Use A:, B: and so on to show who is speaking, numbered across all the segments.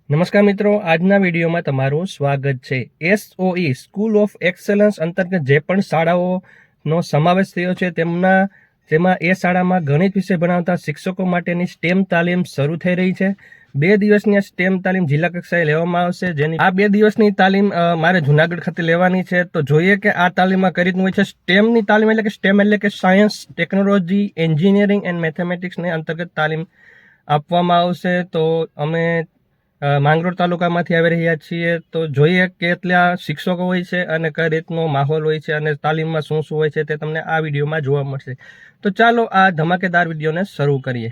A: નમસ્કાર મિત્રો, આજના વિડીયોમાં તમારું સ્વાગત છે। SOE સ્કૂલ ઓફ એક્સલન્સ અંતર્ગત જે પણ શાળાઓનો સમાવેશ થયો છે તેમાં એ શાળામાં ગણિત વિષય ભણાવતા શિક્ષકો માટેની સ્ટેમ તાલીમ શરૂ થઈ રહી છે। 2 દિવસની આ સ્ટેમ તાલીમ જિલ્લા કક્ષાએ લેવામાં આવશે, જેની આ 2 દિવસની તાલીમ મારે જુનાગઢ ખાતે લેવાની છે। તો જોઈએ કે આ તાલીમમાં કઈ રીતનું હોય છે। સ્ટેમની તાલીમ એટલે કે સ્ટેમ એટલે કે સાયન્સ, ટેકનોલોજી, એન્જિનિયરિંગ એન્ડ મેથેમેટિક્સને અંતર્ગત તાલીમ આપવામાં આવશે। તો અમે માંગરોળ તાલુકામાંથી આવી રહ્યા છીએ। તો જોઈએ કે કેટલા શિક્ષકો હોય છે અને કઈ રીતનો માહોલ હોય છે અને તાલીમમાં શું શું હોય છે તે તમને આ વિડીયોમાં જોવા મળશે। તો ચાલો આ ધમાકેદાર વિડીયોને શરૂ કરીએ।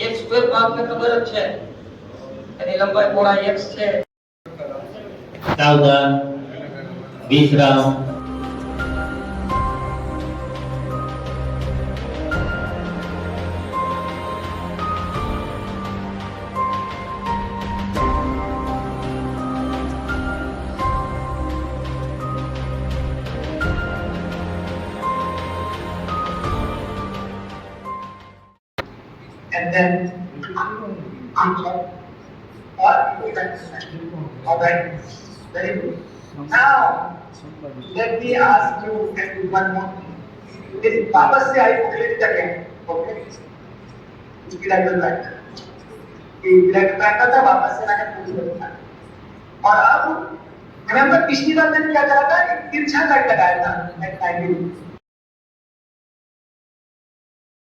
B: एक स्क्वायर भाग में खबर है यानी लंबाई पौड़ाई x है।
C: सावधान 20 round.
B: And then all right, very good. Now let me ask you one more thing. This वापस से आई कैलकुलेट करें, ओके? बिलाकुल बैठ ये बिलाकुल बैठा था, वापस से मैंने पूछ लिया। और अब रिमेंबर पिछली बार मैंने क्या करा था, एक तिरछा कट लगाया था 90